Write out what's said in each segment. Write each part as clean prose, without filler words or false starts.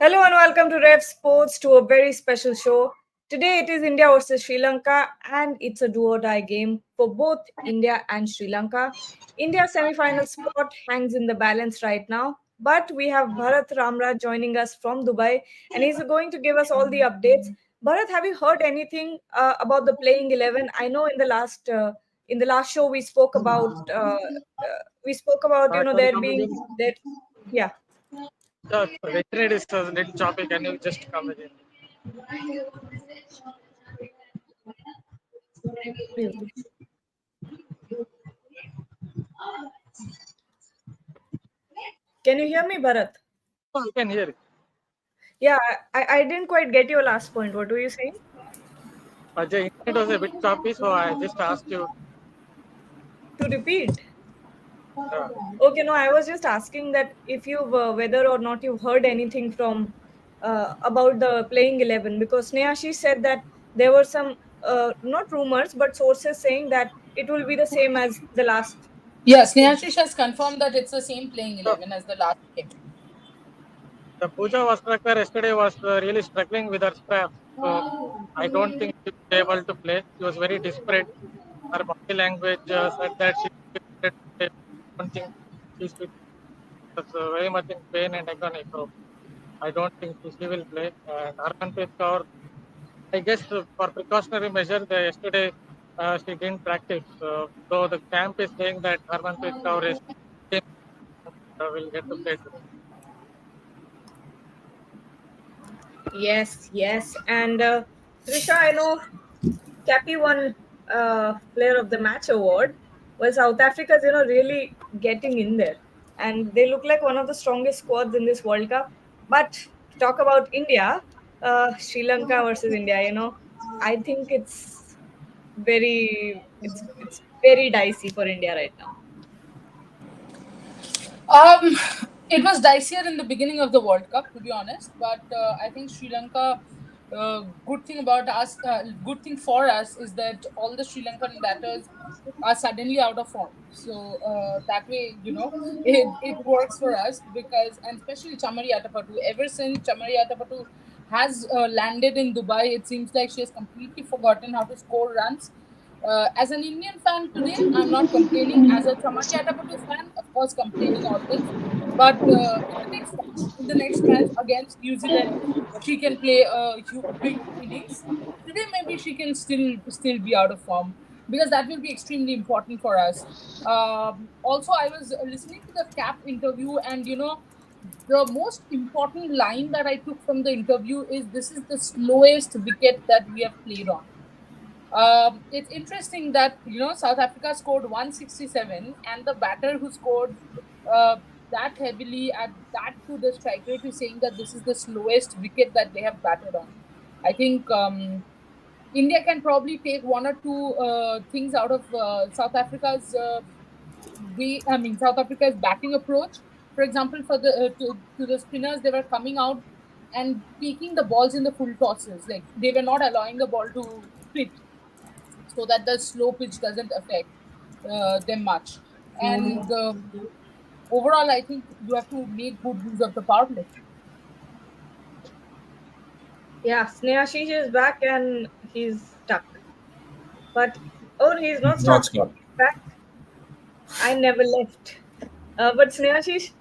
Hello and welcome to Rev Sports to a very special show. Today it is India versus Sri Lanka and it's a do or die game for both India and Sri Lanka. India's semi-final spot hangs in the balance right now, but we have Bharat Ramraj joining us from Dubai and he's going to give us all the updates. Bharat, have you heard anything about the playing 11? I know in the last show we spoke about Can you there come being again? that yeah. The internet is a little choppy. Can you just come again? Can you hear me, Bharat? Oh, I can hear it. Yeah, I didn't quite get your last point. What were you saying? The internet was a bit choppy, so I just asked you. To repeat. Uh, Okay, no, I was just asking that if whether or not you've heard anything from about the playing 11, because Snehashi said that there were some not rumors but sources saying that it will be the same as the last. Yes, Snehashish has confirmed that it's the same playing so 11 as the last game. the Puja Vastraka yesterday was really struggling with her strap. So I don't think she was able to play. She was very desperate. Her body language said that she wanted to play. I don't think she was very much in pain and agony. So I don't think she will play. And Harmanpreet Kaur, I guess for precautionary measure, yesterday she didn't practice. So the camp is saying that Harmanpreet Kaur will get to play today. Yes, yes, and Trisha, I know Cappy won Player of the Match award. Well, South Africa's really getting in there, and they look like one of the strongest squads in this World Cup. But to talk about India, Sri Lanka versus India, I think it's very dicey for India right now. Um, it was dicier in the beginning of the World Cup, to be honest. But I think Sri Lanka. Good thing for us is that all the Sri Lankan batters are suddenly out of form. So that way, it works for us because, and especially Chamari Atapattu. Ever since Chamari Atapattu has landed in Dubai, it seems like she has completely forgotten how to score runs. As an Indian fan today, I'm not complaining. As a Chamaki Atapattu fan, of course, complaining always. But in the next match against New Zealand, she can play a big innings. Today, maybe she can still be out of form because that will be extremely important for us. Also, I was listening to the Cap interview, and the most important line that I took from the interview is this is the slowest wicket that we have played on. It's interesting that South Africa scored 167, and the batter who scored uh, that heavily at that to the strike rate is saying that this is the slowest wicket that they have batted on. I think India can probably take one or two things out of South Africa's South Africa's batting approach. For example, for to the spinners, they were coming out and taking the balls in the full tosses. Like they were not allowing the ball to pitch so that the slow pitch doesn't affect them much. And overall, I think you have to make good use of the power play. Yeah, Snehashi is back and he's stuck. But oh, he's not Not stuck. Scott. In fact, I never left. But Snehashi,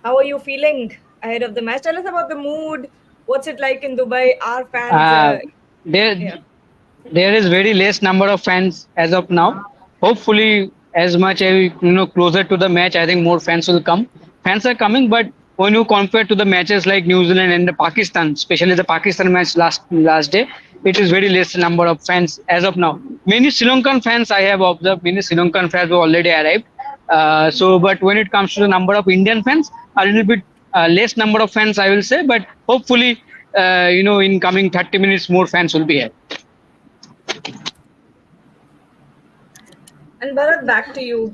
how are you feeling ahead of the match? Tell us about the mood. What's it like in Dubai? Our fans, Uh, there yeah. there is very less number of fans as of now. Hopefully, as much as closer to the match, I think more fans will come. Fans are coming, but when you compare to the matches like New Zealand and the Pakistan, especially the Pakistan match last day, it is very less number of fans as of now. Many Sri Lankan fans I have observed, many Sri Lankan fans have already arrived. But when it comes to the number of Indian fans, a little bit less number of fans, I will say. But hopefully, in coming 30 minutes, more fans will be here. And Bharat, back to you.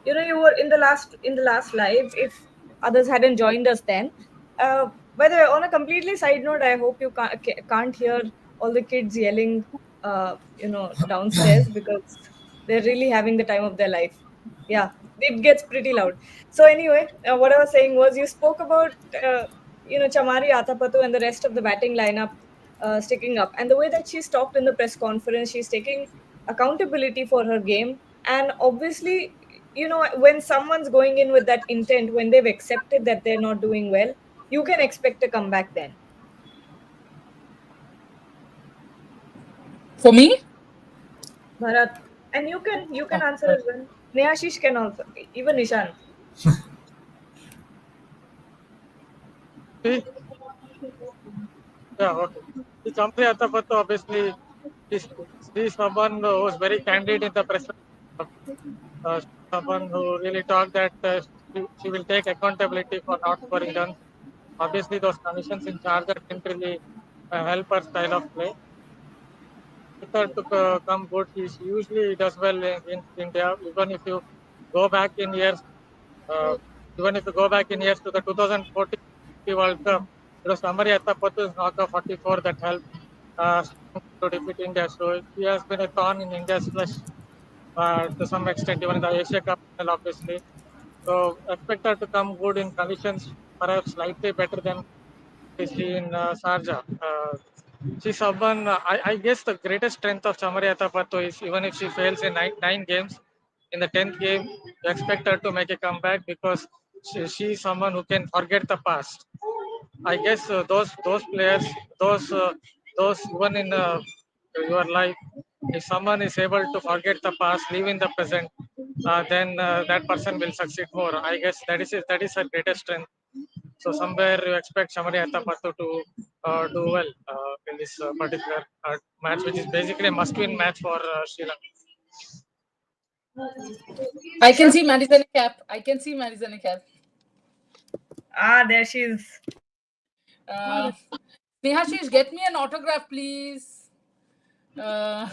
You were in the last live. If others hadn't joined us then, by the way, on a completely side note, I hope you can't hear all the kids yelling, downstairs because they're really having the time of their life. Yeah, it gets pretty loud. So anyway, what I was saying was you spoke about Chamari Atapattu and the rest of the batting lineup sticking up. And the way that she's talked in the press conference, she's taking accountability for her game. And obviously, when someone's going in with that intent, when they've accepted that they're not doing well, you can expect a comeback then. For me, Bharat, and you can answer as well. Neashish can also, even Nishan. See, yeah, okay. The Chamri Atapattu obviously is someone who was very candid in the press. Someone who really talked that she will take accountability for not scoring runs. Obviously, those conditions in charger didn't really help her style of play. With her to come good, she usually does well in India. Go back in years, uh, even if you go back in years to the 2014 T20 World Cup, it was Samari Attapattu's knockout 44 that helped uh, to defeat India. So he has been a thorn in India's flesh to some extent, even in the Asia Cup final, obviously. So expect her to come good in conditions perhaps slightly better than we see in Sharjah. She's someone, I guess the greatest strength of Chamari Atapattu is even if she fails in nine games, in the 10th game, you expect her to make a comeback because she's someone who can forget the past. I guess those players, those those even in your life, if someone is able to forget the past, live in the present, then that person will succeed more. I guess that is her greatest strength. So somewhere you expect Shamari Attapattu to do well in this particular match, which is basically a must-win match for Sri Lanka. I can Sure. see Madison Cap. I can see Madison Cap. Ah, there she is. Uh, Nehashish, get me an autograph, please. Uh,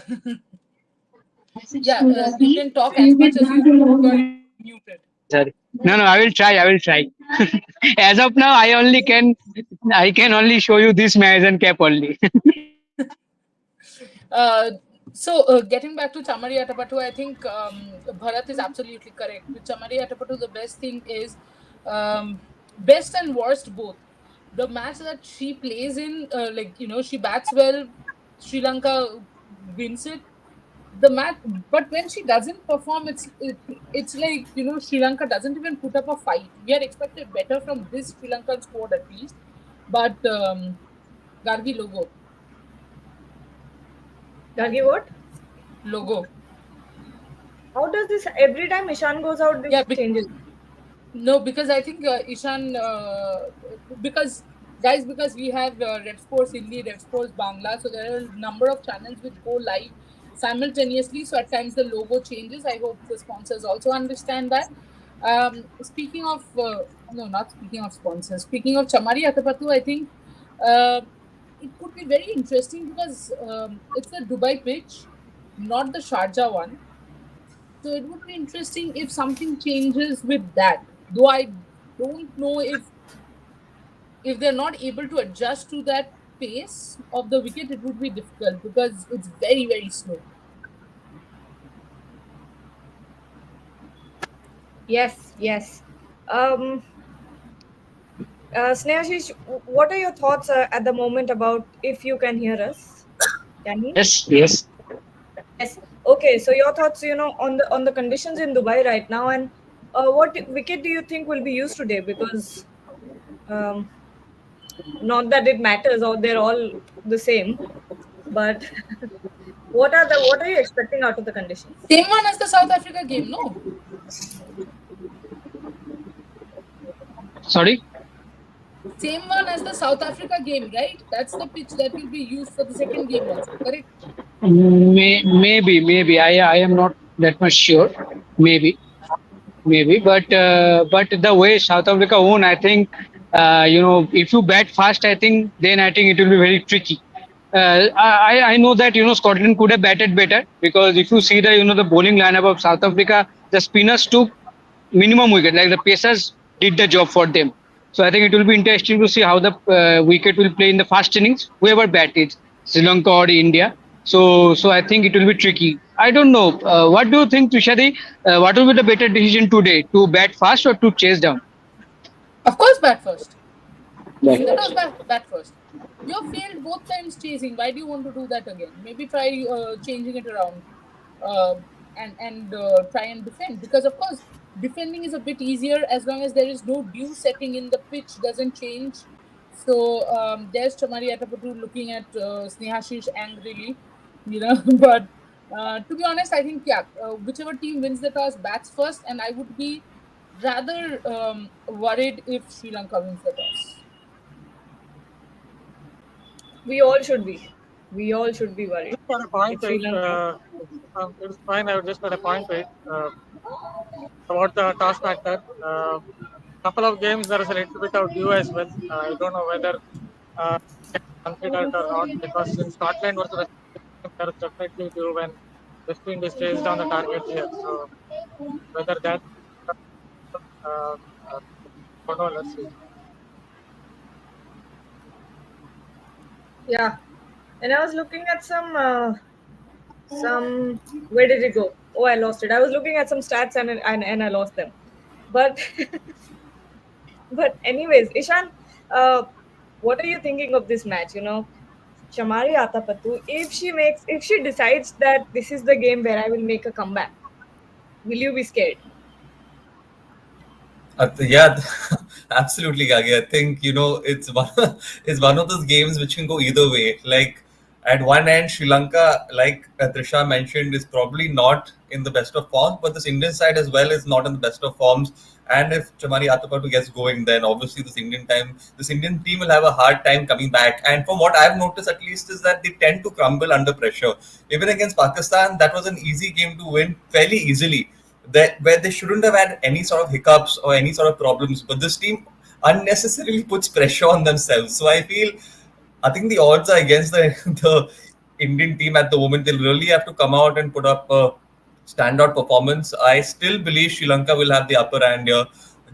yeah, you can talk as much as you want. You are muted. Sorry, sorry. No, no, I will try. I will try. As of now, I can only show you this Amazon cap only. Uh, getting back to Chamari Atapattu, I think Bharat is absolutely correct. With Chamari Atapattu, the best thing is best and worst both. The match that she plays in, she bats well. Sri Lanka wins it. The match, but when she doesn't perform, it's like Sri Lanka doesn't even put up a fight. We had expected better from this Sri Lankan squad at least, but Gargi Gagi, what? logo. How does this every time Ishan goes out, this Yeah, changes? no, because I think Ishan, because guys, because we have Red Sports Hindi, Red Sports Bangla, so there are a number of channels which go live simultaneously. So at times the logo changes. I hope the sponsors also understand that. Speaking of, no, not speaking of sponsors. Speaking of Chamari Atapattu, I think uh, it could be very interesting because it's a Dubai pitch, not the Sharjah one. So it would be interesting if something changes with that. Though I don't know if they're not able to adjust to that pace of the wicket, it would be difficult because it's very very slow. Yes, yes. Um, Snehashish, what are your thoughts at the moment about if you can hear us? Can you? Yes, yes. Yes. Okay. So your thoughts, on the conditions in Dubai right now, and what wicket do you think will be used today? Because um, not that it matters, or they're all the same, but what are you expecting out of the conditions? Same one as the South Africa game, no? Sorry. Same one as the South Africa game, right? That's the pitch that will be used for the second game also, correct? Maybe. I am not that much sure. Maybe. Maybe, but the way South Africa won, I think if you bat fast, I think it will be very tricky. I know that Scotland could have batted better because if you see the the bowling lineup of South Africa, the spinners took minimum wicket, like the pacers did the job for them. So I think it will be interesting to see how the wicket will play in the fast innings, whoever bat it, Sri Lanka or India. So I think it will be tricky. I don't know. What do you think, Tushadi? What will be the better decision today, to bat fast or to chase down? Of course, bat first. Win the toss, bat first. You have failed both times chasing. Why do you want to do that again? Maybe try changing it around, uh, and try and defend. Because of course, defending is a bit easier as long as there is no due setting in the pitch doesn't change. So there's Chamari Atapattu looking at Snehashish angrily, you know. But to be honest, I think yeah, whichever team wins the toss bats first, and I would be rather worried if Sri Lanka wins the toss. We all should be. We all should be worried Just got a point if to Sri it. Lanka. It's fine. I would just got a point to it about the toss factor. Couple of games there is a little bit of due as well. I don't know whether can considered or not because in Scotland versus West Indies, there is definitely due when West Indies chased down the target here. So whether that uh, uh, don't know. Let's see. Yeah, and I was looking at some. Where did it go? Oh, I lost it. I was looking at some stats and I lost them. But but anyways, Ishan, uh, what are you thinking of this match? You know, Chamari Atapattu, if she decides that this is the game where I will make a comeback, will you be scared? Yeah, absolutely, Gagi. I think it's one it's one of those games which can go either way. Like at one end, Sri Lanka, like Trisha mentioned, is probably not in the best of forms, but this Indian side as well is not in the best of forms. And if Chamari Atapattu gets going, then obviously this Indian team will have a hard time coming back. And from what I've noticed, at least, is that they tend to crumble under pressure. Even against Pakistan, that was an easy game to win fairly easily that where they shouldn't have had any sort of hiccups or any sort of problems. But this team unnecessarily puts pressure on themselves. So I think the odds are against the the Indian team at the moment. They'll really have to come out and put up a standout performance. I still believe Sri Lanka will have the upper hand here,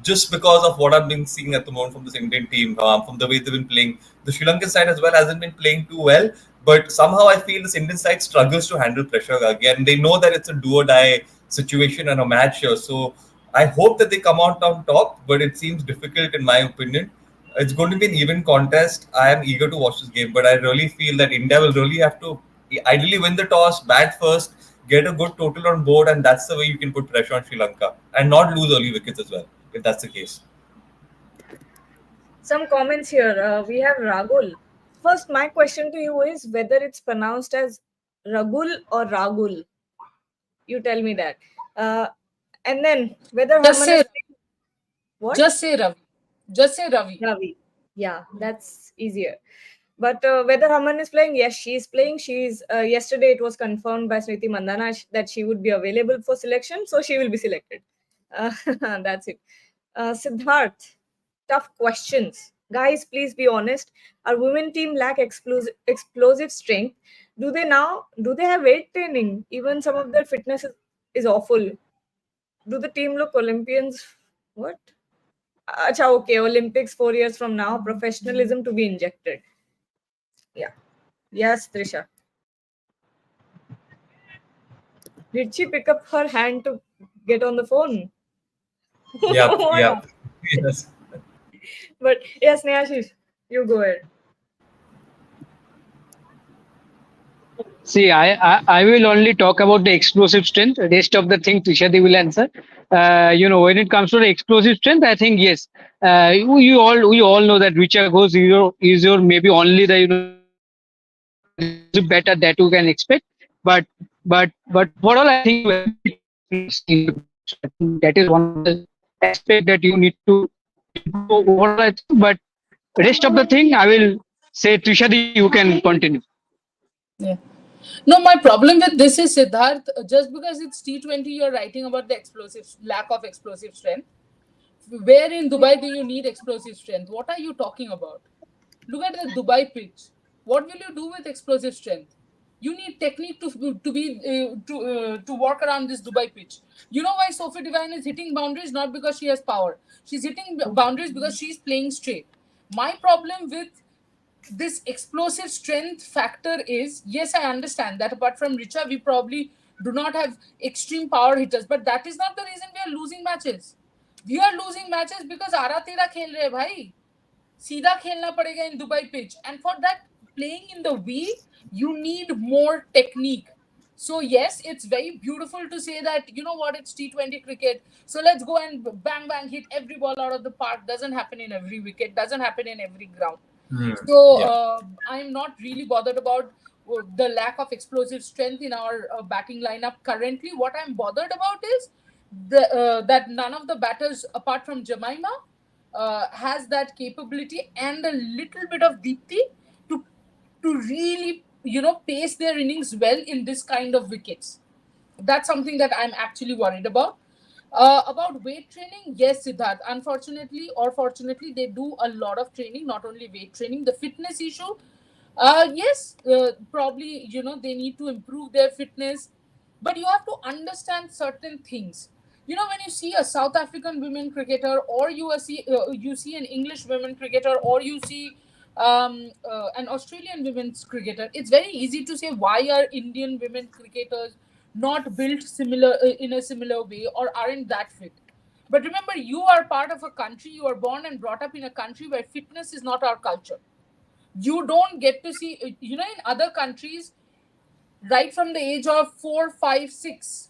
just because of what I've been seeing at the moment from this Indian team, from the way they've been playing. The Sri Lankan side as well hasn't been playing too well, but somehow I feel this Indian side struggles to handle pressure again. They know that it's a do or die situation and a match here, so I hope that they come out on top, but it seems difficult in my opinion. It's going to be an even contest. I am eager to watch this game, but I really feel that India will really have to ideally win the toss, bat first, get a good total on board, and that's the way you can put pressure on Sri Lanka and not lose early wickets as well, if that's the case. Some comments here. We have Ragul. First, my question to you is whether it's pronounced as Ragul or Ragul. You tell me that. Uh, and then whether Just Harman say, is what? just say Ravi. Just say Ravi. Ravi. Yeah, that's easier. But whether Harman is playing, yes, she's playing. She's yesterday it was confirmed by Smriti Mandana that she would be available for selection, so she will be selected. That's it. Siddharth, tough questions, guys. Please be honest. Our women team lack explosive strength. Do they have weight training? Even some of their fitness is awful. Do the team look Olympians? What? Acha, okay, Olympics 4 years from now, professionalism to be injected. Yeah. Yes, Trisha. Did she pick up her hand to get on the phone? Yep, What? yep. Yes. But yes, Nehashish, you go ahead. See, I will only talk about the explosive strength. The rest of the thing, Trishadi will answer. When it comes to the explosive strength, I think yes. We all know that Richa Ghosh is your maybe only the explosive batter that you can expect. But overall, I think you have to be so I think that is one of the aspect that you need to improve overall. I think, but rest of the thing, I will say Trishadi, you can continue. Yeah. No, my problem with this is Siddharth. Just because it's T20, you're writing about the explosive lack of explosive strength. Where in Dubai do you need explosive strength? What are you talking about? Look at the Dubai pitch. What will you do with explosive strength? You need technique to work around this Dubai pitch. You know why Sophie Devine is hitting boundaries? Not because she has power. She's hitting boundaries because she's playing straight. My problem with this explosive strength factor is, yes, I understand that apart from Richa, we probably do not have extreme power hitters, but that is not the reason we are losing matches. We are losing matches because Ara Tera khel rahe bhai. सीधा खेलना पड़ेगा in Dubai pitch, and for that, playing in the V, you need more technique. So yes, it's very beautiful to say that, you know what, it's T20 cricket, so let's go and bang bang hit every ball out of the park. Doesn't happen in every wicket, doesn't happen in every ground. So Yeah. I'm not really bothered about the lack of explosive strength in our batting lineup currently. What I'm bothered about is that none of the batters, apart from Jemima, has that capability and a little bit of deepti to really, pace their innings well in this kind of wickets. That's something that I'm actually worried about. About weight training, yes, Siddharth. Unfortunately or fortunately, they do a lot of training, not only weight training. The fitness issue, yes, probably, they need to improve their fitness, but you have to understand certain things. When you see a South African women cricketer, or you see an English women cricketer, or you see an Australian women's cricketer, it's very easy to say why are Indian women cricketers not built similar in a similar way or aren't that fit. But remember, you are part of a country, you are born and brought up in a country where fitness is not our culture. You don't get to see, in other countries, right from the age of 4, 5, 6,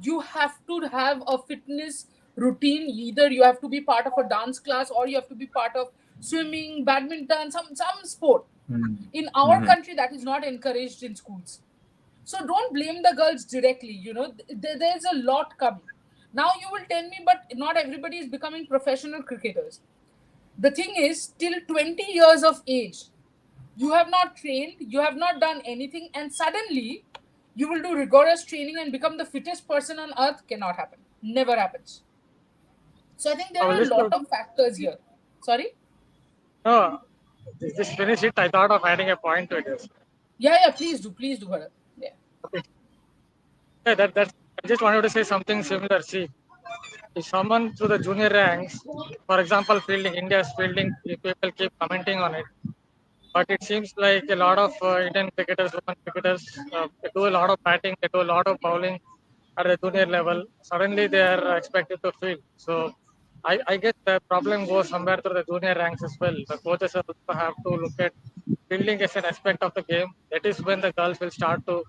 you have to have a fitness routine. Either you have to be part of a dance class, or you have to be part of swimming, badminton, some sport. In our Mhm. country, that is not encouraged in schools. So don't blame the girls directly. There's a lot coming. Now you will tell me, but not everybody is becoming professional cricketers. The thing is, till 20 years of age, you have not trained, you have not done anything, and suddenly you will do rigorous training and become the fittest person on earth. Cannot happen. Never happens. So I think I there will are a just lot of factors here. Sorry? no, just finish it. I thought of adding a point to it. Yeah, yeah, please do. Please do, Bharat. Yeah. Okay. Yeah, that's. I just wanted to say something similar. See, if someone through the junior ranks, for example, fielding, India's fielding, if people keep commenting on it. But it seems like a lot of Indian cricketers, women cricketers, they do a lot of batting, they do a lot of bowling at the junior level. Suddenly they are expected to field. So I guess the problem goes somewhere through the junior ranks as well. The coaches also have to look at fielding as an aspect of the game. That is when the girls will start to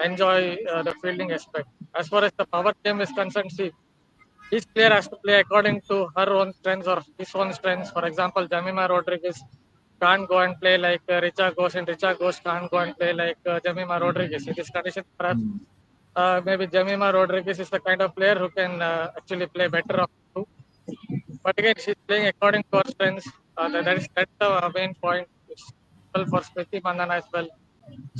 enjoy the fielding aspect. As far as the power game is concerned, see, each player has to play according to her own strengths or his own strengths. For example, Jamima Rodriguez can't go and play like Richa Ghosh, and Richa Ghosh can't go and play like Jamima Rodriguez. In this condition, perhaps maybe Jamima Rodriguez is the kind of player who can actually play better of the two. But again, she's playing according to her strengths. That's the main point. It's well for Smriti Mandana as well.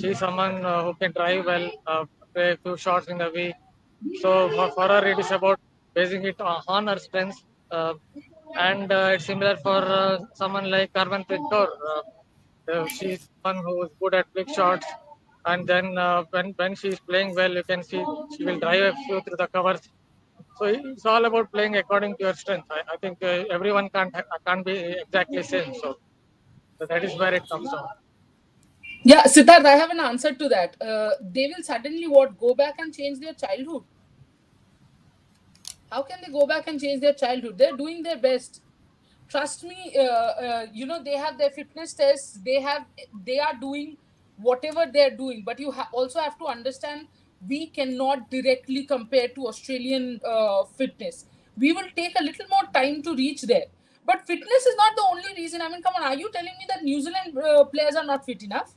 She's someone who can drive well, play a few shots in the way. So for her, it is about basing it on her strengths. And it's similar for someone like Harmanpreet Kaur. She's one who is good at big shots. And then when she's playing well, you can see she will drive a few through the covers. So it's all about playing according to your strength. I think everyone can't be exactly same. So that is where it comes down. Yeah, Siddharth, I have an answer to that. They will suddenly what, go back and change their childhood. How can they go back and change their childhood? They're doing their best. Trust me, they have their fitness tests. They are doing whatever they're doing. But you also have to understand, we cannot directly compare to Australian fitness. We will take a little more time to reach there. But fitness is not the only reason. I mean, come on, are you telling me that New Zealand players are not fit enough?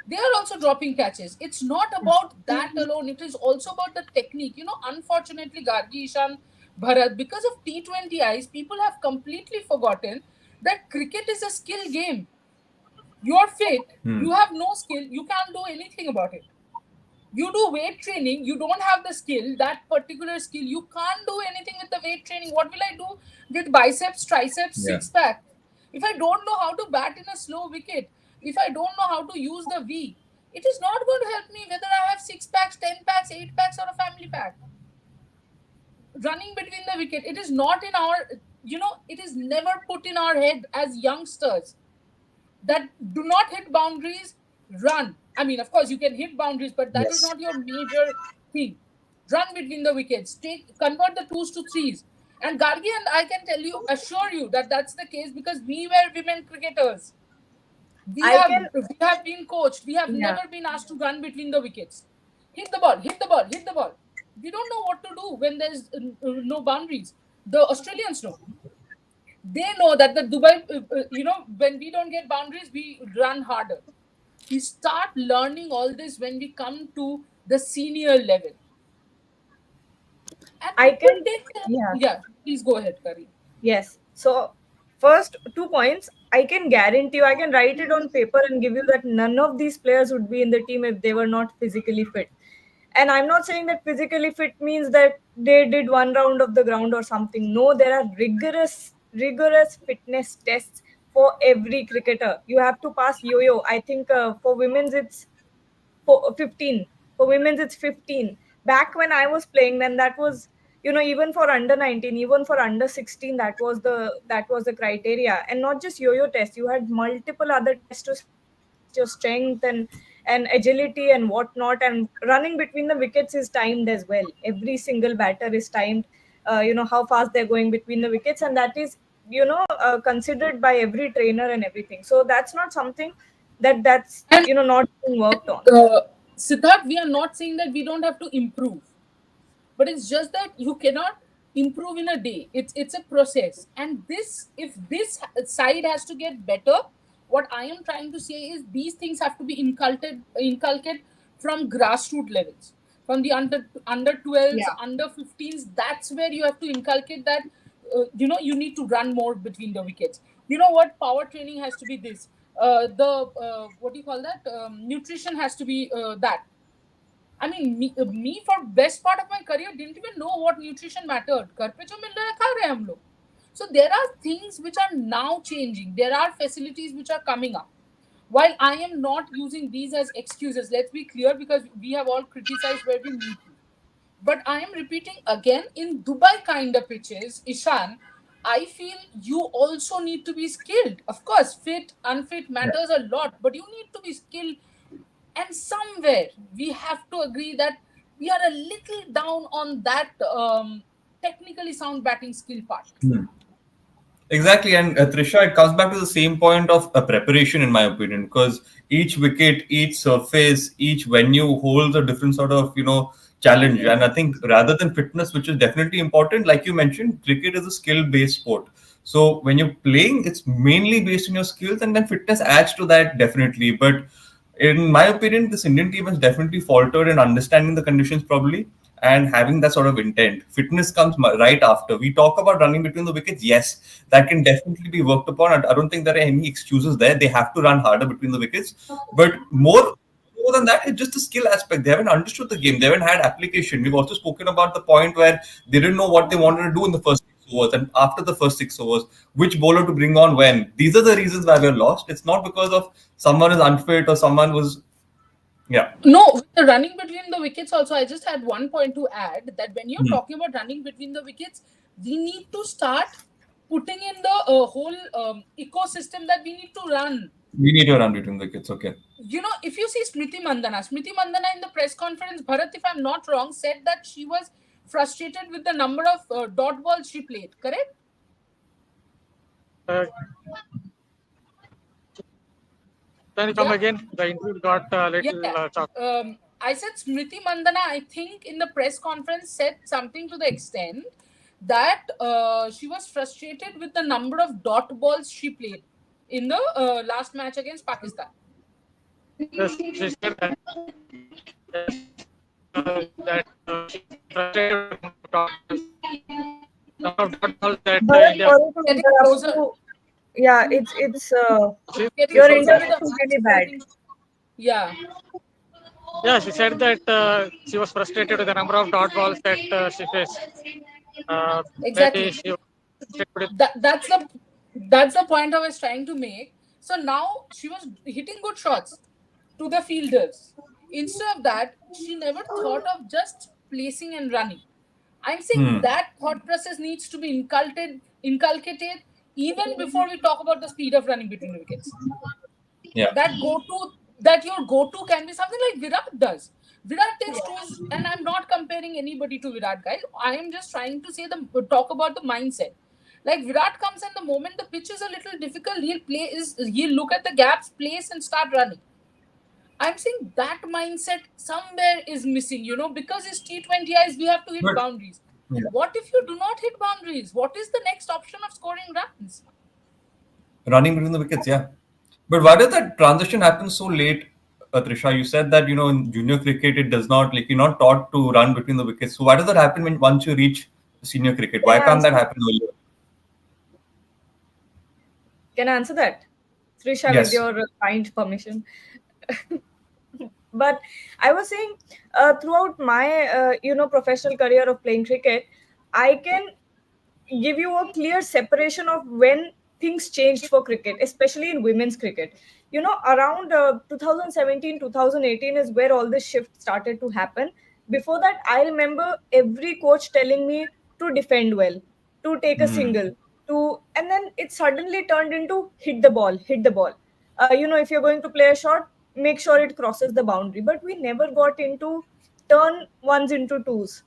They are also dropping catches. It's not about that alone. It is also about the technique. Unfortunately, Gargi, Ishan, Bharat, because of T20 eyes, people have completely forgotten that cricket is a skill game. You're fit, you have no skill, you can't do anything about it. You do weight training, you don't have the skill, that particular skill, you can't do anything with the weight training. What will I do with biceps, triceps, Yeah. six pack? If I don't know how to bat in a slow wicket, if I don't know how to use the V, it is not going to help me whether I have six packs, 10 packs, eight packs, or a family pack. Running between the wicket, it is not in our, it is never put in our head as youngsters that do not hit boundaries, run. I mean, of course, you can hit boundaries, but that is Yes. not your major thing. Run between the wickets, convert the twos to threes. And Gargi, and I can tell you, assure you that that's the case because we were women cricketers. We I have can, we have been coached. We have yeah. never been asked to run between the wickets. Hit the ball, hit the ball, hit the ball. We don't know what to do when there's no boundaries. The Australians know. They know that the Dubai, when we don't get boundaries, we run harder. We start learning all this when we come to the senior level, and I it will can, take. yeah. Yeah, please go ahead, Kari. Yes. So, first 2 points, I can guarantee you, I can write it on paper and give you that none of these players would be in the team if they were not physically fit. And I'm not saying that physically fit means that they did one round of the ground or something. No, there are rigorous fitness tests for every cricketer. You have to pass yo-yo. I think for women's it's for 15, for women's it's 15. Back when I was playing, then that was, even for under 19, even for under 16, that was the criteria. And not just yo-yo test, you had multiple other tests to test your strength and agility and whatnot. And running between the wickets is timed as well. Every single batter is timed, how fast they're going between the wickets, and that is, considered by every trainer and everything. So that's not something that's And not being worked on. Siddharth, we are not saying that we don't have to improve, but it's just that you cannot improve in a day. It's a process, and if this side has to get better, what I am trying to say is these things have to be inculcated from grassroots levels, from the under 12s, Yeah. under 15s. That's where you have to inculcate that. You need to run more between the wickets. You know what, power training has to be this. The what do you call that, nutrition has to be that. I mean, me for best part of my career didn't even know what nutrition mattered. घर पे जो मिल रहा है खा रहे हैं हम लोग. So there are things which are now changing. There are facilities which are coming up. While I am not using these as excuses, let's be clear because we have all criticized where we need to. But I am repeating again, in Dubai kind of pitches, Ishan, I feel you also need to be skilled. Of course, fit, unfit matters a lot, but you need to be skilled. And somewhere we have to agree that we are a little down on that technically sound batting skill part. Exactly, and Trisha, it comes back to the same point of preparation, in my opinion, because each wicket, each surface, each venue holds a different sort of challenge. And I think rather than fitness, which is definitely important, like you mentioned, cricket is a skill-based sport. So when you're playing, it's mainly based on your skills, and then fitness adds to that definitely. But in my opinion, this Indian team has definitely faltered in understanding the conditions properly and having that sort of intent. Fitness comes right after. We talk about running between the wickets. Yes, that can definitely be worked upon. I don't think there are any excuses there. They have to run harder between the wickets. But more than that, it's just a skill aspect. They haven't understood the game. They haven't had application. We've also spoken about the point where they didn't know what they wanted to do in the first 6 overs and after the first 6 overs, which bowler to bring on when. These are the reasons why we're lost. It's not because of someone is unfit or someone was, yeah. No, with the running between the wickets also, I just had one point to add that when you're Hmm. talking about running between the wickets, we need to start putting in the whole ecosystem that we need to run. We need to run between the wickets. Okay. If you see Smriti Mandana in the press conference, Bharat, if I'm not wrong, said that she was frustrated with the number of dot balls she played, correct? Uh, can you come Yeah. again? The interview got a Yeah. little choppy. I said Smriti Mandana, I think, in the press conference said something to the extent that she was frustrated with the number of dot balls she played in the last match against Pakistan. Yes, she said that. Yes, that she frustrated with number of dot balls that Bharat, India. sorry to Getting interrupt closer, you. Yeah, it's She, getting your closer to internet the is match. really I bad. think, yeah. yeah, she said that she was frustrated with the number of dot balls that she faced. Maybe Exactly. she was frustrated with. That's the point I was trying to make. So now she was hitting good shots to the fielders. Instead of that, she never thought of just placing and running. I'm saying Hmm. that thought process needs to be inculcated even before we talk about the speed of running between the wickets. Yeah. That your go to can be something like Virat does. Virat takes toes, and I'm not comparing anybody to Virat, guys. I am just trying to say the talk about the mindset. Like Virat comes and the moment the pitch is a little difficult, he'll look at the gaps, place, and start running. I'm saying that mindset somewhere is missing, because it's T20 eyes, we have to hit But boundaries. yeah, What if you do not hit boundaries? What is the next option of scoring runs? running between the wickets, yeah. But why did that transition happen so late, Trisha? You said that in junior cricket it does not, like, you're not taught to run between the wickets. So why does that happen when once you reach senior cricket? Can Why I can't that answer? happen earlier? Can I answer that, Trisha, with Yes. your kind permission? But I was saying, throughout my professional career of playing cricket, I can give you a clear separation of when things changed for cricket, especially in women's cricket. Around 2017, 2018 is where all this shift started to happen. Before that, I remember every coach telling me to defend well, to take a Hmm. single, and then it suddenly turned into hit the ball, hit the ball. If you're going to play a shot, make sure it crosses the boundary. But we never got into turn ones into twos.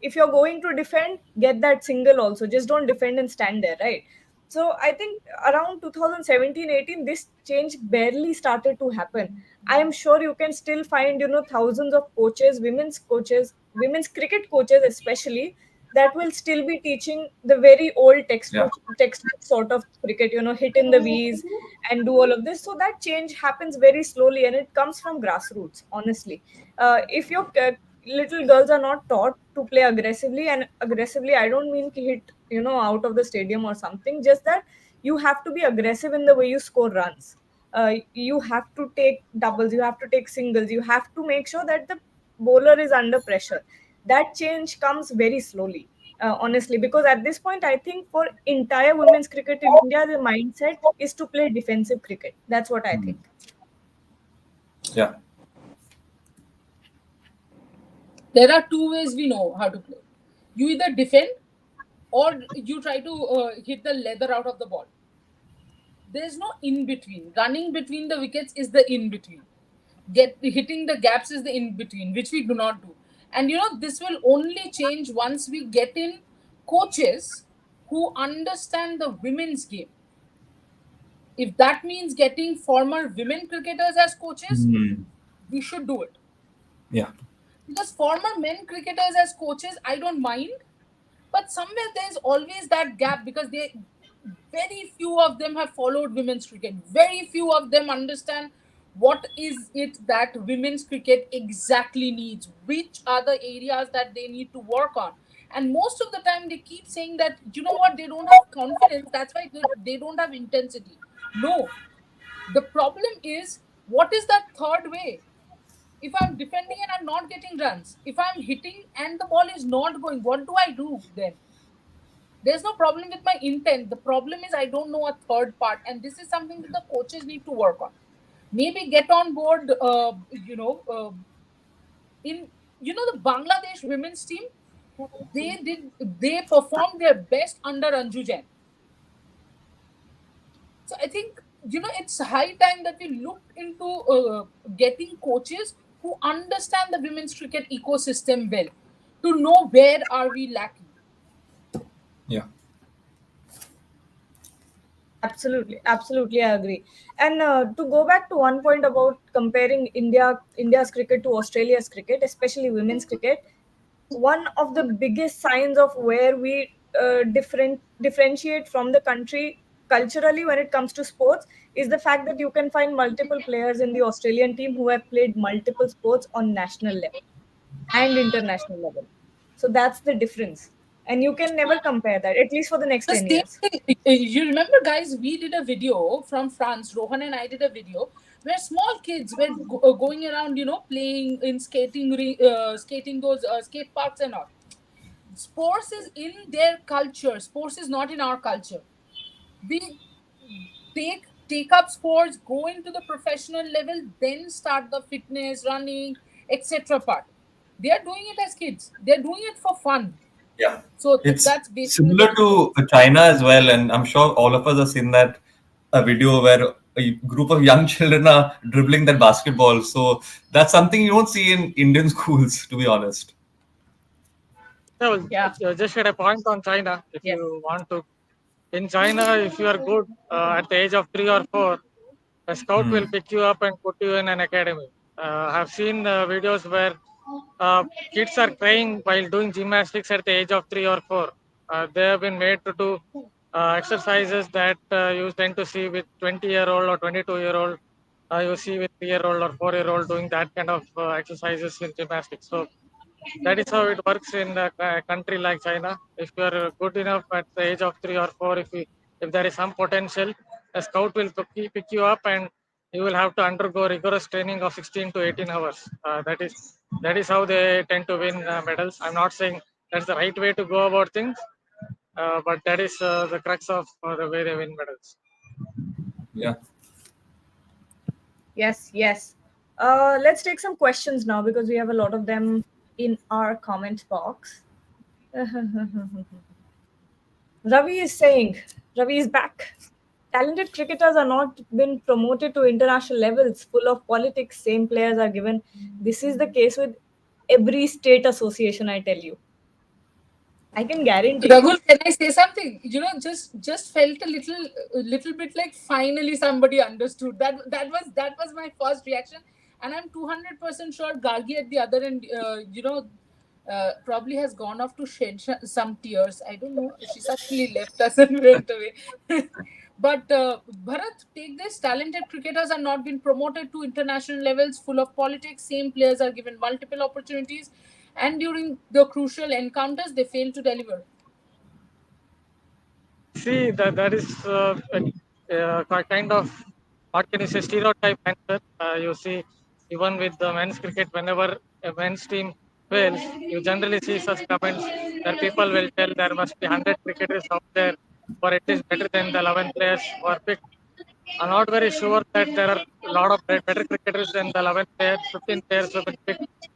If you're going to defend, get that single also. Just don't defend and stand there, right? So I think around 2017-18, this change barely started to happen. I am sure you can still find, thousands of coaches, women's cricket coaches especially, that will still be teaching the very old Yeah. textbook sort of cricket, hit in the V's and do all of this. So that change happens very slowly and it comes from grassroots, honestly. If your little girls are not taught to play aggressively, and aggressively I don't mean to hit out of the stadium or something, just that you have to be aggressive in the way you score runs. You have to take doubles, you have to take singles, you have to make sure that the bowler is under pressure. That change comes very slowly, honestly, because at this point I think for entire women's cricket in India the mindset is to play defensive cricket. That's what I Hmm. think. Yeah. There are two ways we know how to play. You either defend or you try to hit the leather out of the ball. There's no in between. Running between the wickets is the in between. Get hitting the gaps is the in between, which we do not do. And this will only change once we get in coaches who understand the women's game. If that means getting former women cricketers as coaches, Hmm. we should do it. Yeah. Because former men cricketers as coaches, I don't mind, but somewhere there's always that gap because very few of them have followed women's cricket. Very few of them understand what is it that women's cricket exactly needs, which are the areas that they need to work on. And most of the time they keep saying that, what, they don't have confidence, that's why they don't have intensity. No, the problem is, what is that third way? If I'm defending and I'm not getting runs, if I'm hitting and the ball is not going, what do I do then? There's no problem with my intent. The problem is I don't know a third part, and this is something that the coaches need to work on. Maybe get on board. In the Bangladesh women's team, they performed their best under Anju Jain. So I think it's high time that we look into getting coaches who understand the women's cricket ecosystem well, to know where are we lacking. Yeah. Absolutely, absolutely, I agree. And to go back to one point about comparing India's cricket to Australia's cricket, especially women's cricket, one of the biggest signs of where we differentiate from the country culturally when it comes to sports is the fact that you can find multiple players in the Australian team who have played multiple sports on national level and international level. So that's the difference, and you can never compare that, at least for the next The 10 same years. thing. You remember, guys, we did a video from France. Rohan and I did a video where small kids were going around, playing in skating those skate parks and all. Sports is in their culture. Sports is not in our culture. We take up sports, go into the professional level, then start the fitness, running, etc. part. They are doing it as kids. They're doing it for fun. Yeah. So It's that's basically the similar difference. to China as well, and I'm sure all of us have seen that a video where a group of young children are dribbling that basketball. So that's something you don't see in Indian schools, to be honest. Yeah, Yeah. just at a point on China, if Yes. you want to. In China, if you are good at the age of 3 or 4, a scout Hmm. will pick you up and put you in an academy. I have seen videos where kids are crying while doing gymnastics at the age of 3 or 4. They have been made to do exercises that you tend to see with 20-year-old or 22-year-old. You see with 3-year-old or 4-year-old doing that kind of exercises in gymnastics. So that is how it works in a country like China. If you are good enough at the age of 3 or 4, if there is some potential, a scout will pick you up and you will have to undergo rigorous training of 16 to 18 hours. That is how they tend to win medals. I'm not saying that's the right way to go about things, but that is the crux of the way they win medals. Yeah. Yes, yes. Let's take some questions now because we have a lot of them in our comment box. Ravi is saying, Ravi is back. Talented cricketers are not been promoted to international levels, full of politics, same players are given. This is the case with every state association, I tell you. I can guarantee. Ragul, can I say something? Just felt a little bit like finally somebody understood. That was my first reaction, and I'm 200% sure Gargi at the other end, probably has gone off to shed some tears. I don't know. She suddenly left us and went away. But Bharat, take this: talented cricketers are not been promoted to international levels, full of politics. Same players are given multiple opportunities, and during the crucial encounters, they fail to deliver. See, that is kind of, what can you say, stereotype answer. You see, even with the men's cricket, whenever a men's team fails, you generally see such comments that people will tell there must be 100 cricketers out there or at least better than the 11 players who are picked. I'm not very sure that there are a lot of better cricketers than the 11 players, 15 players who have been picked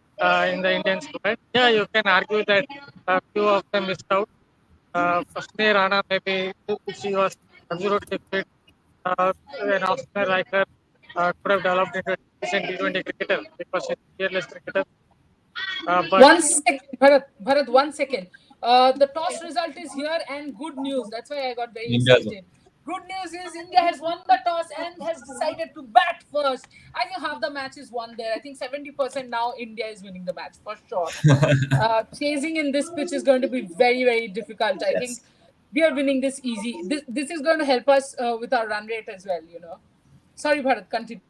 in the Indian squad. Yeah, you can argue that a few of them missed out. Firstly, Rana, maybe she was absolutely fit. An off-spinner like her could have developed into a decent T20 cricketer because she's a fearless cricketer. But 1 second, Bharat, 1 second. The toss result is here, and good news. That's why I got very India's excited. Good news is India has won the toss and has decided to bat first. I think half the match is won there. I think 70% now India is winning the match for sure. Chasing in this pitch is going to be very, very difficult. I think Yes. we are winning this easy. This is going to help us with our run rate as well. Sorry, Bharat, continue.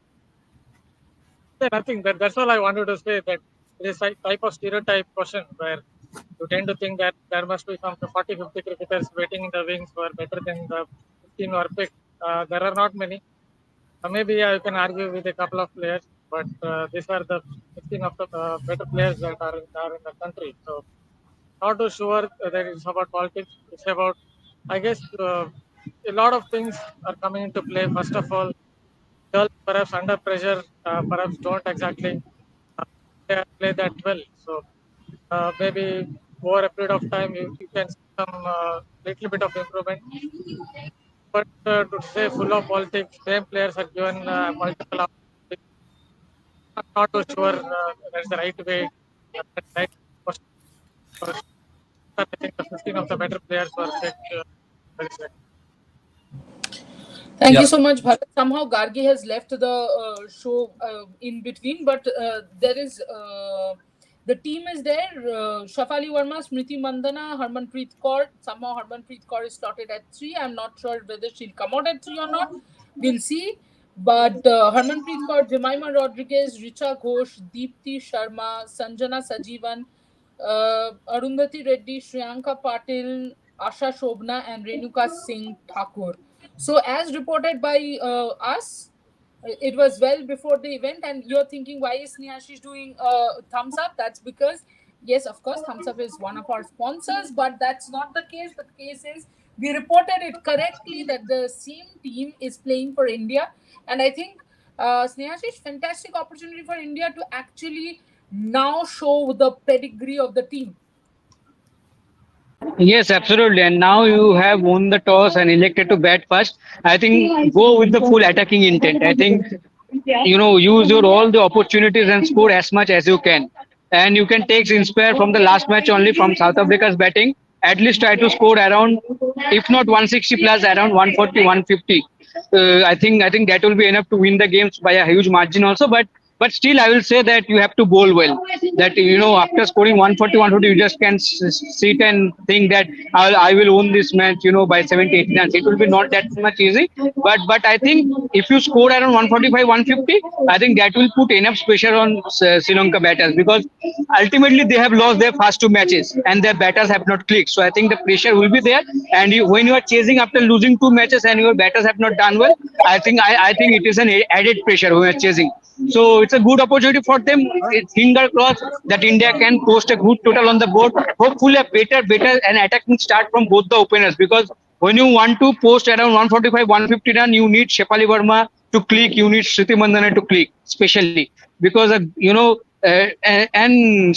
yeah, nothing. That's all I wanted to say. That it is a type of stereotype question where you tend to think that there must be some 40, 50 cricketers waiting in the wings who are better than the 15 who are picked. There are not many. Maybe you can argue with a couple of players, but these are the 15 of the better players that are in the country. So not too sure that it's about politics. It's about, I guess, a lot of things are coming into play. First of all, girls perhaps under pressure, perhaps don't exactly play that well. So maybe over a period of time, you can see some little bit of improvement. But to say full of politics, same players are given multiple opportunities. I'm not too sure that's the right way. That's the right question. Because I think the 15 of the better players were picked. Very second. Thank you Yep. so much, Bharat. Somehow Gargi has left the show in between, but there is the team is there. Shafali Verma, Smriti Mandana, Harmanpreet Kaur. Somehow Harmanpreet Kaur is slotted at 3. I'm not sure whether she'll come out at 3 or not. We'll see. But Harmanpreet Kaur, Jemima Rodriguez, Richa Ghosh, Deepti Sharma, Sanjana Sajivan, Arundhati Reddy, Shriyanka Patil, Asha Shobna, and Renuka Singh Thakur. So, as reported by us, it was well before the event, and you're thinking, why is Snehashish doing thumbs up? That's because, yes, of course, thumbs up is one of our sponsors, but that's not the case. The case is we reported it correctly that the same team is playing for India, and I think Snehashish, fantastic opportunity for India to actually now show the pedigree of the team. Yes, absolutely. And now you have won the toss and elected to bat first. I think go with the full attacking intent. I think use your all the opportunities and score as much as you can. And you can take inspire from the last match only from South Africa's batting. At least try to score around, if not 160 plus, around 140, 150. I think that will be enough to win the games by a huge margin also. But still, I will say that you have to bowl well. That after scoring 140, 140, you just can sit and think that I will win this match, by 70, 80 runs. It will be not that much easy. But I think if you score around 145, 150, I think that will put enough pressure on Sri Lanka batters, because ultimately they have lost their first two matches and their batters have not clicked. So I think the pressure will be there. And when you are chasing after losing two matches and your batters have not done well, I think it is an added pressure when you are chasing. So it's a good opportunity for them. It's finger crossed that India can post a good total on the board. Hopefully, a better and attacking start from both the openers, because when you want to post around 145, 150 run, you need Shefali Verma to click, you need Shriti Mandana to click, especially because and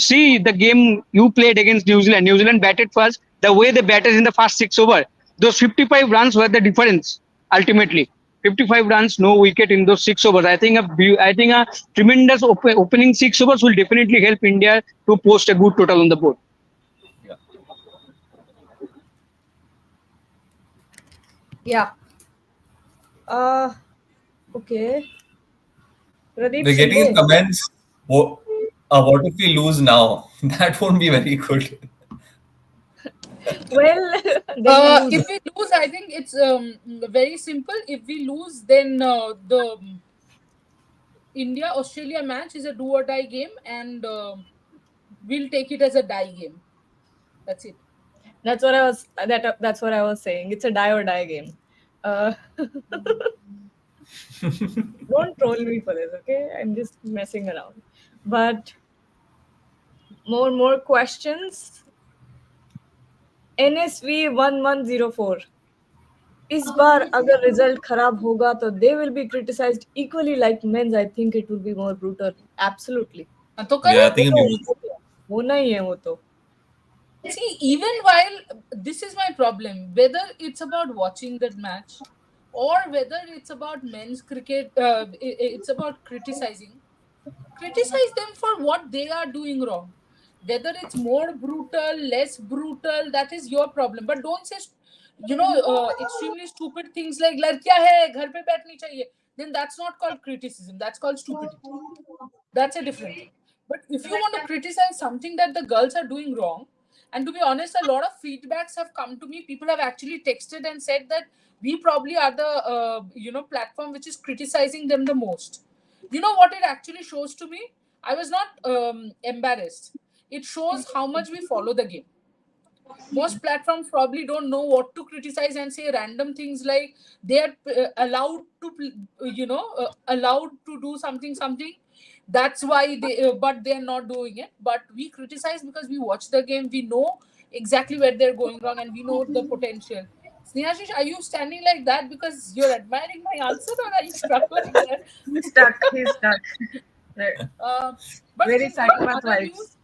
see the game you played against New Zealand. New Zealand batted first. The way they batted in the first 6 overs, those 55 runs were the difference ultimately. 55 runs, no wicket in those 6 overs. I think a tremendous opening 6 overs will definitely help India to post a good total on the board. Yeah. Yeah. Uh, okay. Pradeep We're getting in Shinde. comments. What if we lose now? That won't be very good. Well, then we lose. If we lose, I think it's very simple. If we lose, then the India Australia match is a do or die game, and we'll take it as a die game. That's it. That's what I was saying. It's a die or die game. Uh, don't troll me for this, okay? I'm just messing around. But more questions. NSV 1104. इस बार अगर result खराब होगा तो they will be criticized equally like men's. I think it will be more brutal. Absolutely. तो Yeah, I correct. think it'll be होना ही है वो तो. See, even while this is my problem, whether it's about watching that match or whether it's about men's cricket, it's about criticizing. Criticize them for what they are doing wrong. Whether it's more brutal, less brutal, that is your problem. But don't say, extremely stupid things like "लड़कियां है घर पे बैठनी चाहिए." Then that's not called criticism. That's called stupidity. That's a different thing. But if you want to criticize something that the girls are doing wrong, and to be honest, a lot of feedbacks have come to me. People have actually texted and said that we probably are the platform which is criticizing them the most. You know what it actually shows to me? I was not embarrassed. It shows how much we follow the game. Most platforms probably don't know what to criticize and say random things like they are allowed to allowed to do something. That's why they but they're not doing it. But we criticize because we watch the game, we know exactly where they're going wrong, and we know the potential. Snehashish, are you standing like that because you're admiring my answer, or are you stuck like that? He's stuck. He's stuck. Right. uh, but Very in psychopath other news, vibes.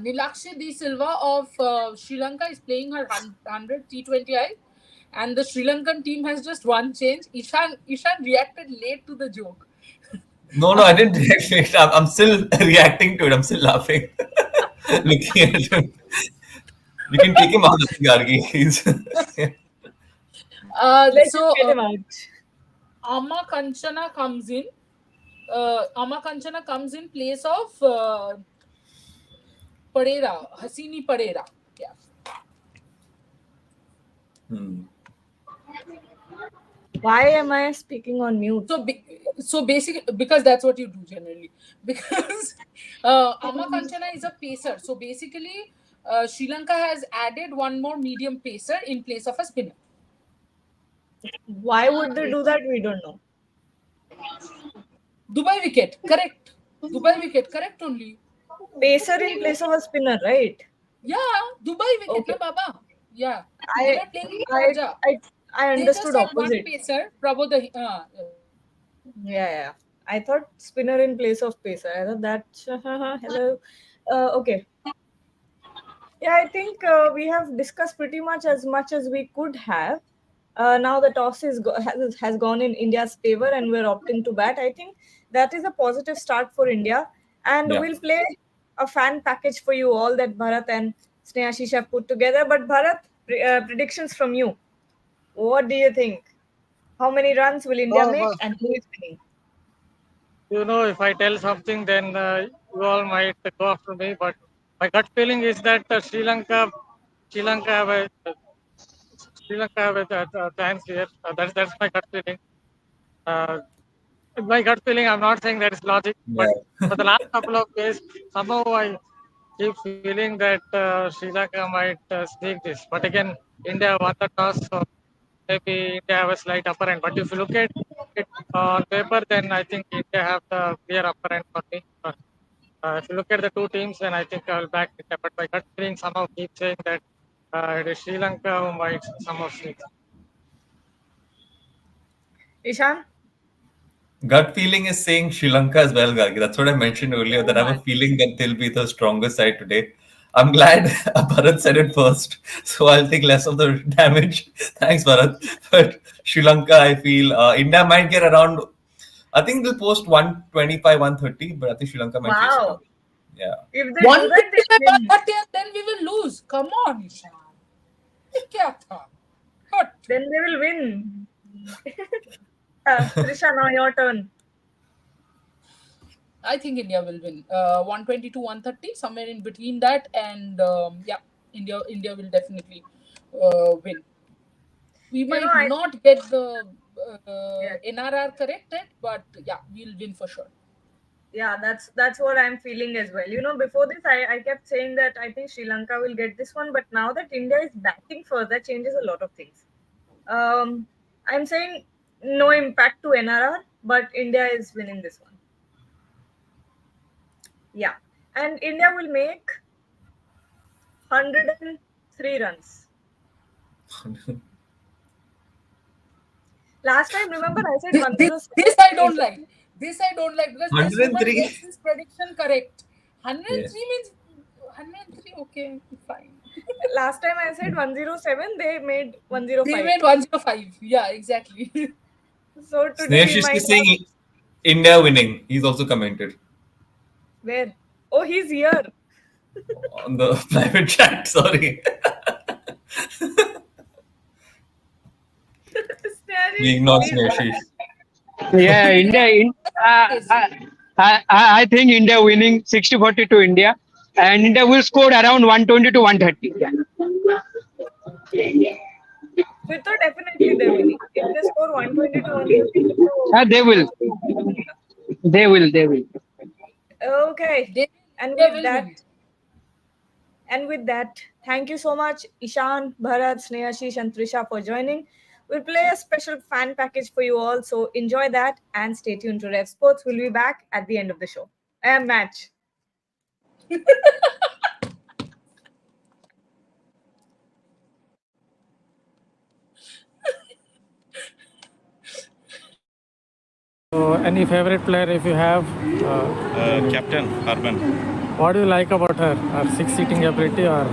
Nilakshi De Silva of Sri Lanka is playing her 100 T20I, and the Sri Lankan team has just one change. Ishan reacted late to the joke. no, I didn't react to it. I'm still reacting to it. I'm still laughing, looking at him. You can take him out, Gargi. He's Let's just So get him out. Amma Kanchana comes in. Amma Kanchana comes in place of Pereira, Hasini Pereira. Yeah. Hmm. Why am I speaking on mute? So basically, because that's what you do generally. Because Amma Kanchana is a pacer. So basically, Sri Lanka has added one more medium pacer in place of a spinner. Why would they do that? We don't know. Dubai wicket, correct. Dubai wicket, correct only. Pacer in place of a spinner, right? Yeah, Dubai wicket, Okay. na Baba. Yeah, they I were playing in I Sharjah. I They just understood had one opposite. pacer, Prabodh. Yeah. I thought spinner in place of pacer. I thought that hello. Okay. Yeah, I think we have discussed pretty much as we could have. Now the toss has gone in India's favor and we're opting to bat. I think that is a positive start for India. And Yeah. we'll play a fan package for you all that Bharat and Snehashish have put together. But Bharat, predictions from you. What do you think? How many runs will India Oh, make and who is winning? if I tell something, then you all might go after me. But my gut feeling is that Sri Lanka have a Sri Lanka have a chance here. That's my gut feeling. Uh, my gut feeling. I'm not saying that is logic, but Yeah. for the last couple of days, somehow I keep feeling that Sri Lanka might sneak this. But again, India won the toss, so maybe India have a slight upper end. But if you look at it on paper, then I think India have the clear upper end for me. But, if you look at the two teams, then I think I'll back India. But my gut feeling somehow keeps saying that it is Sri Lanka who might somehow sneak. Ishan? Gut feeling is saying Sri Lanka as well, Gagi. That's what I mentioned earlier, Oh that I have my. a feeling that they'll be the stronger side today. I'm glad Bharat said it first, so I'll take less of the damage. Thanks, Bharat. But Sri Lanka, I feel India might get around, I think they'll post 125, 130, but I think Sri Lanka might chase it Wow. out. Yeah. If they do that, they 150 by win. 130 and then we will lose. Come on, Ishan. ये क्या था? Hurt. Then they will win. Trisha, now your turn. I think India will win. 120 to 130, somewhere in between that, and yeah, India will definitely win. We might I not get the yeah, NRR corrected, but yeah, we'll win for sure. yeah, that's what I'm feeling as well. Before this, I kept saying that I think Sri Lanka will get this one, but now that India is batting first, that changes a lot of things. I'm saying no impact to NRR, but India is winning this one. Yeah, and India will make 103 runs. Last time, remember, I said This, this, 107. this I don't like. This I don't like because this woman 103. gets this prediction correct. Yeah. 103 means 103. Okay, fine. Last time I said 107, they made They 105. made 105. Yeah, exactly. So today we Snehash might is saying have India winning. He's also commented where? Oh, he's here. on the private chat. Sorry. We Stanley, ignore please. Snehash. Yeah, I think India winning 60-40 to India, and India will score around 120 to 130. We thought definitely they're winning. If they score 120 to 130, so They will. They will. okay. They, And they with will that, win. thank you so much, Ishan, Bharat, Snehashish, and Trisha for joining. We'll play a special fan package for you all, so enjoy that and stay tuned to Rev Sports. We'll be back at the end of the show. Match. So, any favorite player if you have? Captain Harman. What do you like about her? Her six-seating ability or?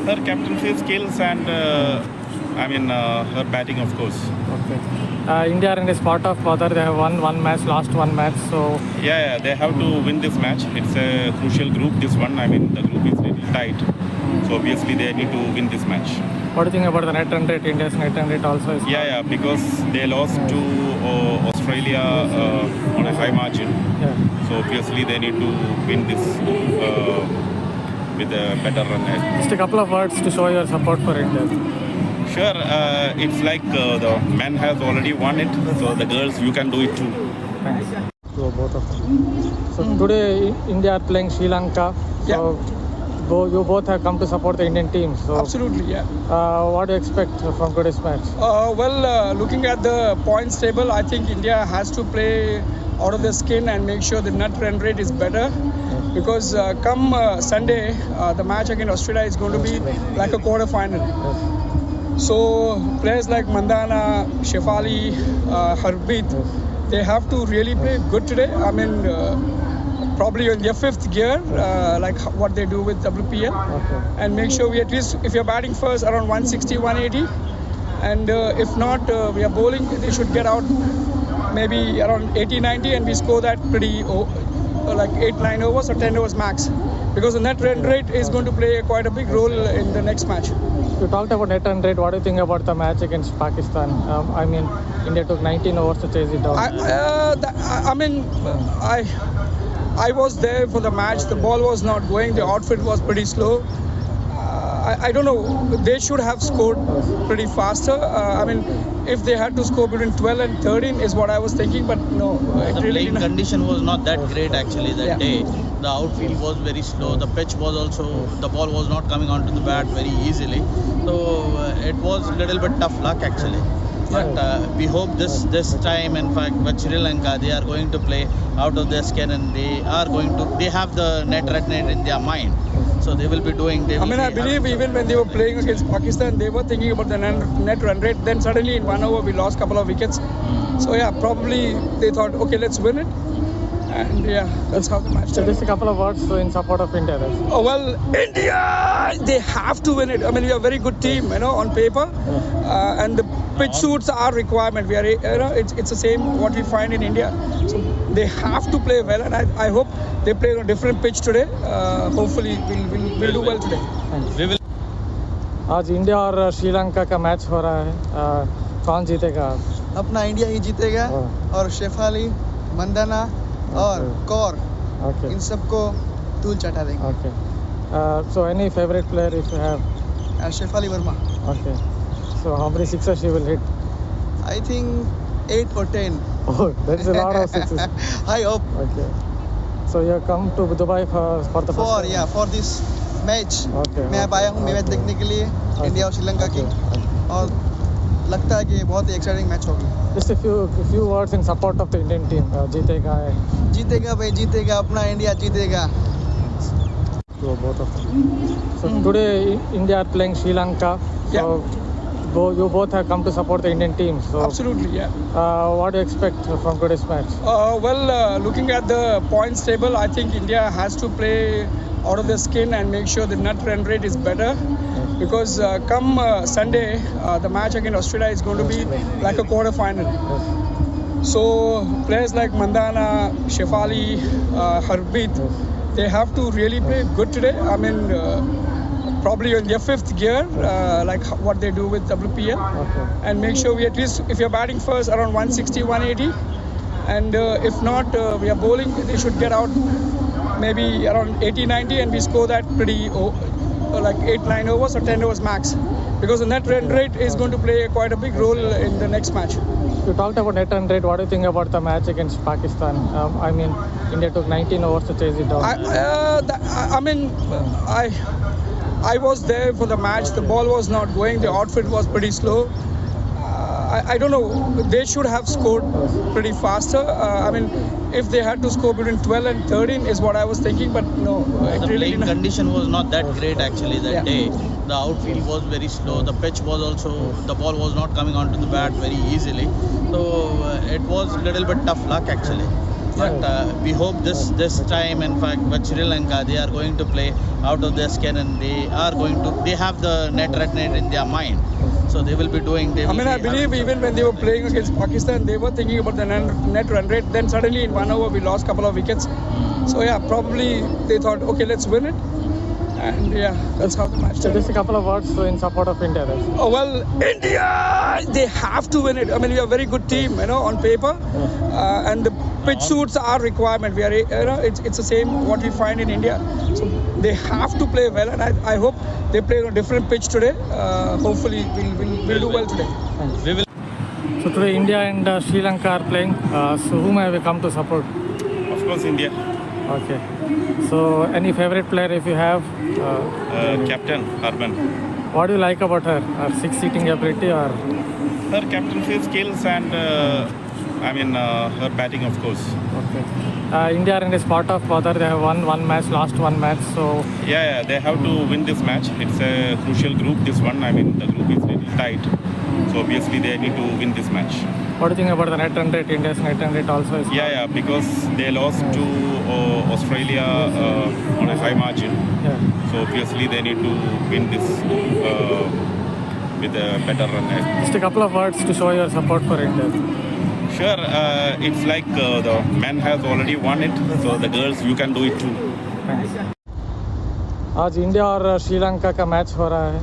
Her captaincy skills and her batting, of course. Okay. India are in a spot of bother. They have won one match, lost one match. So Yeah, they have to win this match. It's a crucial group, this one. The group is really tight. So obviously they need to win this match. what do you think about the net run rate? India's net run rate also is. Yeah, because they lost to Australia on a high margin. Yeah. So obviously they need to win this with a better run rate. Just a couple of words to show your support for India. Sure, it's like the men has already won it. So the girls, you can do it too. Thanks. So both of them. So today India are playing Sri Lanka. So you both have come to support the Indian team. So Absolutely, yeah. what do you expect from today's match? Looking at the points table, I think India has to play out of the skin and make sure the net run rate is better. Because come Sunday, the match against Australia is going to be like a quarter final. So players like Mandana, Shefali, Harpreet, they have to really play good today. probably in their fifth gear, like what they do with WPL, and make sure we at least, if you're batting first, around 160, 180, and if not, we are bowling, they should get out maybe around 80, 90, and we score that pretty like 8, 9 overs or 10 overs max, because the net run rate is going to play quite a big role in the next match. You talked about net run rate. What do you think about the match against Pakistan? I mean, India took 19 overs to chase it down. I was there for the match. The ball was not going. The outfit was pretty slow. I don't know. They should have scored pretty faster. If they had to score between 12 and 13 is what I was thinking, but no. The playing condition was not that great actually that day. The outfield was very slow. The pitch was also, the ball was not coming onto the bat very easily. So it was a little bit tough luck actually. But we hope this time, in fact, with Sri Lanka, they are going to play out of their skin, and they have the net run rate in their mind. So they will be doing. I believe even when they were playing against Pakistan, they were thinking about the net run rate. Then suddenly in 1 over, we lost a couple of wickets. So yeah, probably they thought, okay, let's win it. And yeah, that's how the match So started. just a couple of words in support of India. Oh, well, India, they have to win it. We are a very good team, on paper. And the pitch suits are requirement. We are, it's the same what we find in India. So they have to play well, and I hope they play on a different pitch today. Hopefully, we'll do well today. We will. आज India और श्रीलंका का match हो रहा है. कौन जीतेगा? अपना India ही जीतेगा और शेफाली, मंदाना और कौर इन सबको धूल चटा देंगे. Okay. So any favorite player if you have? Shefali Verma. Okay. So how many sixes she will hit? I think 8 or 10. Oh, that's a lot of sixes. I hope. Okay. So you come to Dubai for the first time? for this match. Okay. मैं अब आया हूँ match देखने के लिए India और श्रीलंका की, और लगता है कि ये बहुत ही एक्साइटिंग मैच होगी. Just a few words in support of the Indian team. जीतेगा. जीतेगा भाई, जीतेगा, अपना इंडिया जीतेगा. So both of them. So today India are playing Sri Lanka. So you both have come to support the Indian team. So Absolutely, yeah. What do you expect from today's match? Looking at the points table, I think India has to play out of their skin and make sure the net run rate is better. Because come Sunday, the match against Australia is going to be like a quarter final. So players like Mandana, Shefali, Harpreet, they have to really play good today. Probably in their fifth gear, like what they do with WPL, and make sure we at least, if you're batting first, around 160, 180, and if not, we are bowling, they should get out maybe around 80, 90, and we score that pretty like 8, 9 overs or 10 overs max, because the net run rate is going to play quite a big role in the next match. You talked about net run rate. What do you think about the match against Pakistan? India took 19 overs to chase it down. I was there for the match. The ball was not going. The outfit was pretty slow. I don't know. They should have scored pretty faster. If they had to score between 12 and 13 is what I was thinking, but no. The playing condition was not that great actually that day. The outfield was very slow. The pitch was also, the ball was not coming onto the bat very easily. So it was a little bit tough luck actually. But we hope this time, in fact, with Sri Lanka, they are going to play out of their skin, and they have the net run rate in their mind. So they will be doing. I believe even when they were playing against Pakistan, they were thinking about the net run rate. Then suddenly in 1 over, we lost a couple of wickets. So yeah, probably they thought, okay, let's win it. And yeah, that's how the match So started. just a couple of words in support of India. Oh, well, India, they have to win it. We are a very good team, on paper. And the pitch suits are requirement. We are, it's the same what we find in India. So they have to play well, and I hope they play on a different pitch today. Hopefully, we'll do well today. We will. So today India and Sri Lanka are playing. So whom have you come to support? Of course, India. Okay. So any favorite player if you have? Captain Harman. What do you like about her? Her six-seating ability or? Her captaincy skills and her batting, of course. Okay. India are in a spot of bother. They have won lost one match. So Yeah, they have to win this match. It's a crucial group. This one, the group is really tight. So obviously they need to win this match. What do you think about the net run rate? India's net run rate also is Yeah, because they lost to Australia on a high margin. Yeah. So obviously they need to win this with a better run rate. Just a couple of words to show your support for India. Sure, it's like the men has already won it, so the girls you can do it too. Thanks. आज India और श्रीलंका का match हो रहा है,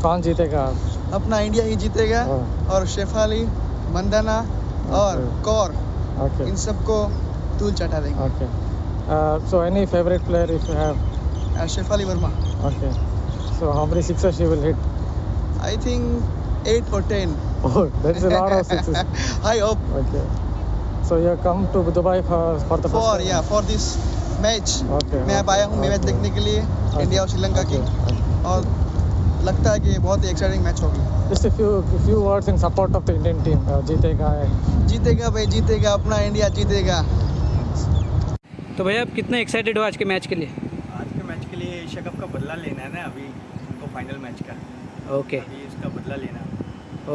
कौन जीतेगा? अपना India ही जीतेगा और शेफाली, मंदाना और कौर इन सबको धूल चटा देंगे. Okay. So any favorite player if you have? Shefali Verma. Okay. So how many sixers she will hit? I think 8 or 10. Oh, that's a lot of sixes. I hope. Okay. So you have come to Dubai for the first time? for this match. Okay. मैं अब आया हूँ match देखने के लिए India और श्रीलंका की और लगता है कि बहुत ही एक्साइटिंग मैच होगी. Just a few words in support of the Indian team. जीतेगा. जीतेगा भाई जीतेगा अपना इंडिया जीतेगा. तो भैया आप कितना एक्साइटेड हो आज के मैच के लिए? आज के मैच के लिए एशिया कप का बदला लेना है ना अभी तो फाइनल मैच का. ओके. अभी इसका बदला लेना है.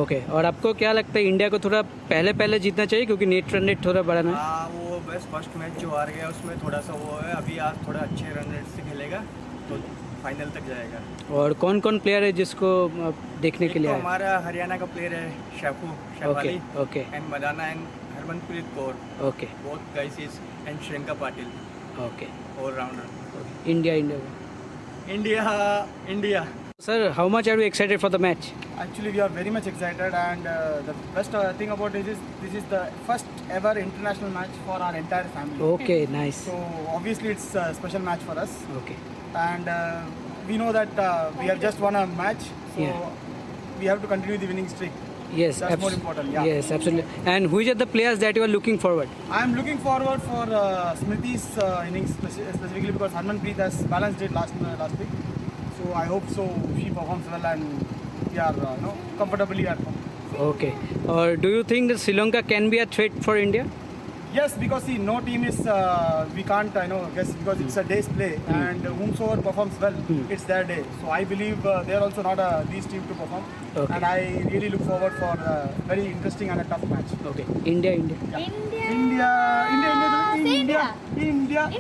ओके. और आपको क्या लगता है इंडिया को थोड़ा पहले जीतना चाहिए क्योंकि नेट रन रेट थोड़ा बढ़ाना है? हाँ वो बस फर्स्ट मैच जो हार गया उसमें थोड़ा सा वो है. अभी आज थोड़ा अच्छे रन रेट से खेलेगा तो फाइनल तक जाएगा. और कौन कौन प्लेयर है जिसको देखने के लिए तो आए? हमारा हरियाणा का प्लेयर है Shafali okay. And Mandhana and Harmanpreet Kaur. Okay. Both guys is and Shreyanka Patil. Okay. Allrounder. India. Sir, how much are you excited for the match? Actually, we are very much excited, and the best thing about it is this is the first ever international match for our entire family. Okay, nice. So obviously, it's a special match for us, Okay. and we know that we have just won a match, so Yeah. we have to continue the winning streak. Yes, That's more important. Yeah. Yes, absolutely. And which are the players that you are looking forward? I'm looking forward for Smriti's innings specifically because Harmanpreet has balanced it last week. So I hope so she performs well and we are comfortably at home. Okay. Or do you think that Sri Lanka can be a threat for India? Yes, because see, no team is we can't guess because it's a day's play and whomsoever performs well, it's their day. So I believe they are also not a least team to perform, Okay. and I really look forward for a very interesting and a tough match. Okay. India. India.